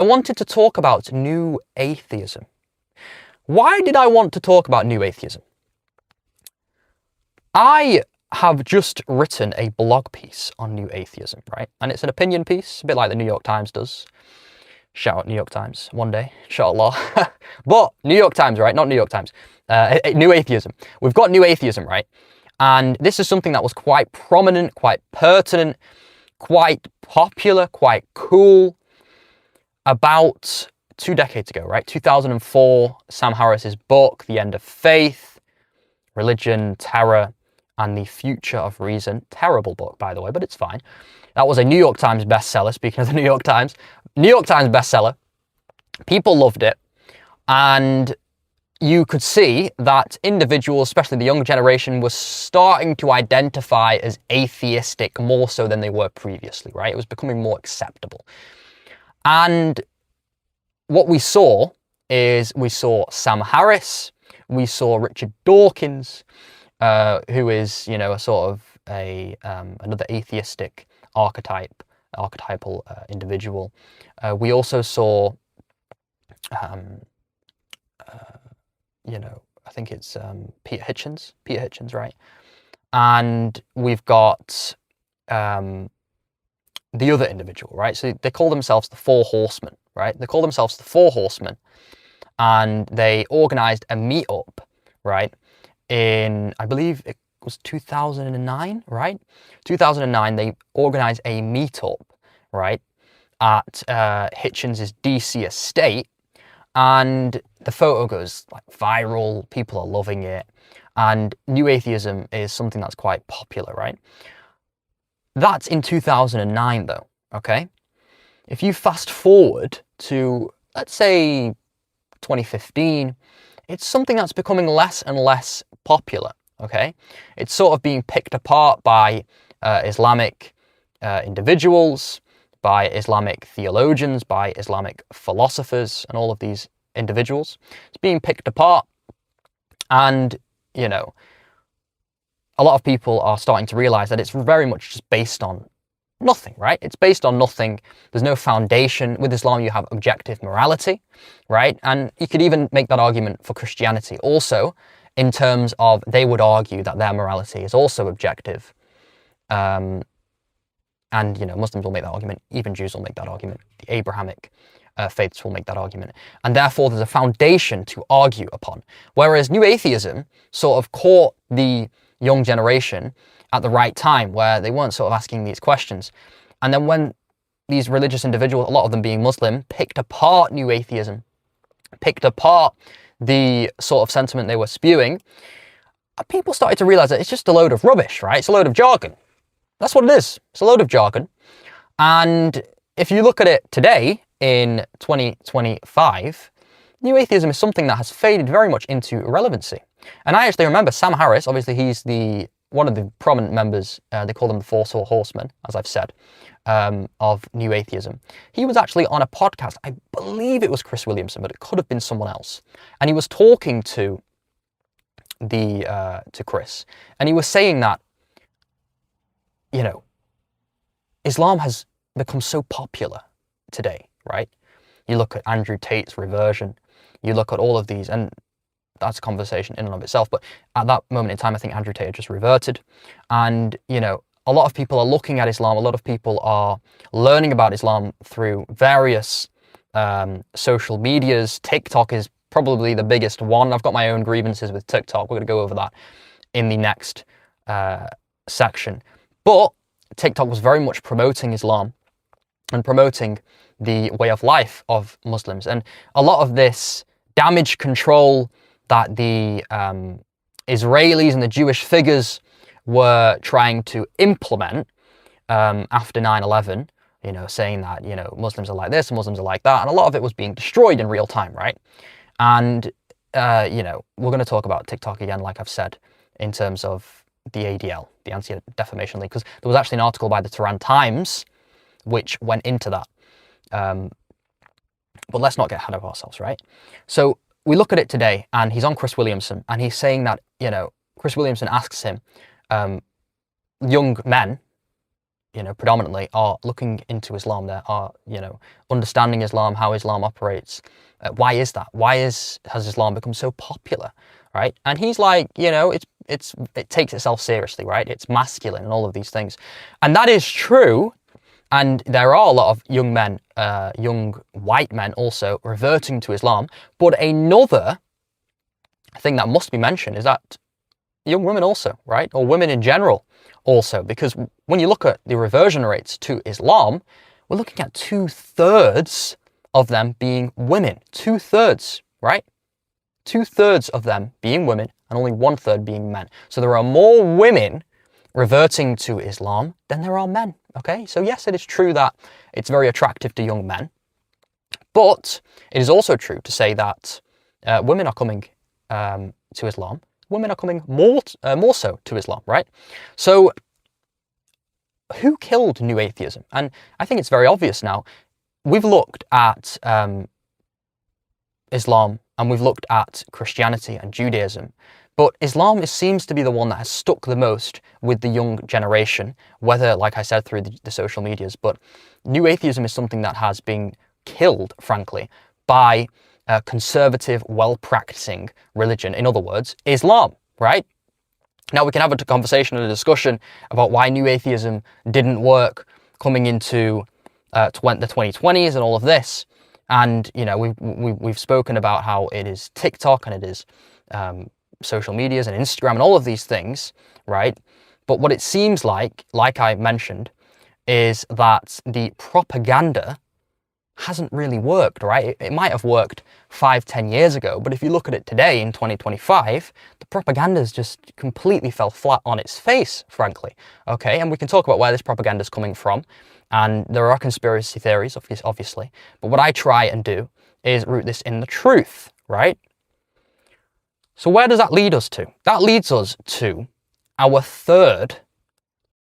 I wanted to talk about new atheism. Why did I want to talk about new atheism? I have just written a blog piece on new atheism, right? And it's an opinion piece, a bit like the New York Times does. Shout out New York Times one day, inshallah. But New York Times, right? Not New York Times. New atheism. We've got new atheism, right? And this is something that was quite prominent, quite pertinent, quite popular, quite cool about 2 decades ago, right? 2004, Samharris's book, The End of Faith, Religion, Terror, and the Future of Reason. Terrible book, by the way, but it's fine. That was a New York Times bestseller, speaking of the New York Times. New York Times bestseller. People loved it. And you could see that individuals, especially the younger generation, was starting to identify as atheistic more so than they were previously, right? It was becoming more acceptable. And what we saw is we saw Samharris, we saw Richard Dawkins, who is, you know, a sort of another atheistic archetypal individual. We also saw, you know, I think it's Peter Hitchens, right? And we've got the other individual, right? So they call themselves the Four Horsemen, right? They call themselves the Four Horsemen, and they organized a meetup, right? In, I believe it was 2009, right? 2009, they organized a meetup, right, at Hitchens' DC estate, and the photo goes like viral. People are loving it, and new atheism is something that's quite popular, right? That's in 2009, though. Okay, if you fast forward to, let's say, 2015, it's something that's becoming less and less popular. Okay, it's sort of being picked apart by Islamic individuals, by Islamic theologians, by Islamic philosophers, and all of these individuals. It's being picked apart, and, you know, a lot of people are starting to realize that it's very much just based on nothing, right? It's based on nothing. There's no foundation. With Islam, you have objective morality, right? And you could even make that argument for Christianity also, in terms of they would argue that their morality is also objective. And, you know, Muslims will make that argument. Even Jews will make that argument. The Abrahamic faiths will make that argument. And therefore, there's a foundation to argue upon. Whereas new atheism sort of caught the young generation at the right time, where they weren't sort of asking these questions. And then when these religious individuals, a lot of them being Muslim, picked apart new atheism, picked apart the sort of sentiment they were spewing, people started to realize that it's just a load of rubbish, right? It's a load of jargon. That's what it is. It's a load of jargon. And if you look at it today, in 2025, new atheism is something that has faded very much into irrelevancy. And I actually remember Samharris, obviously he's one of the prominent members, they call them the Four Horsemen, as I've said, of new atheism. He was actually on a podcast, I believe it was Chris Williamson, but it could have been someone else. And he was talking to Chris, and he was saying that, you know, Islam has become so popular today, right? You look at Andrew Tate's reversion, you look at all of these, and that's a conversation in and of itself, but at that moment in time, I think Andrew Tate had just reverted. And, you know, a lot of people are looking at Islam, a lot of people are learning about Islam through various social medias. TikTok is probably the biggest one. I've got my own grievances with TikTok. We're going to go over that in the next section. But TikTok was very much promoting Islam and promoting the way of life of Muslims. And a lot of this damage control that the Israelis and the Jewish figures were trying to implement after 9/11, you know, saying that, you know, Muslims are like this and Muslims are like that. And a lot of it was being destroyed in real time, right? And, you know, we're going to talk about TikTok again, like I've said, in terms of the ADL, the Anti-Defamation League, because there was actually an article by the Tehran Times which went into that. But let's not get ahead of ourselves, right? So we look at it today, and he's on Chris Williamson, and he's saying that, you know, Chris Williamson asks him, young men, predominantly are looking into Islam. They are, understanding Islam, how Islam operates. Why is that? Why has Islam become so popular, right? And he's like, it takes itself seriously, right? It's masculine and all of these things. And that is true. And there are a lot of young men, young white men also reverting to Islam. But another thing that must be mentioned is that young women also, right? Or women in general also, because when you look at the reversion rates to Islam, we're looking at 2/3 of them being women. 2/3, right? 2/3 of them being women and only 1/3 being men. So there are more women reverting to Islam than there are men, okay? So yes, it is true that it's very attractive to young men, but it is also true to say that women are coming to Islam. Women are coming more so to Islam, right? So who killed New Atheism? And I think it's very obvious now. We've looked at Islam and we've looked at Christianity and Judaism, but Islam seems to be the one that has stuck the most with the young generation, whether, like I said, through the social medias, but New Atheism is something that has been killed, frankly, by conservative, well-practicing religion. In other words, Islam, right? Now we can have a conversation and a discussion about why New Atheism didn't work coming into the 2020s and all of this. And, we've spoken about how it is TikTok and it is social medias and Instagram and all of these things, right? But what it seems like I mentioned, is that the propaganda hasn't really worked, right? It might have worked 5-10 years ago, but if you look at it today in 2025, the propaganda's just completely fell flat on its face, frankly. Okay, and we can talk about where this propaganda is coming from, and there are conspiracy theories, obviously, but what I try and do is root this in the truth, right? So where does that lead us to? That leads us to our third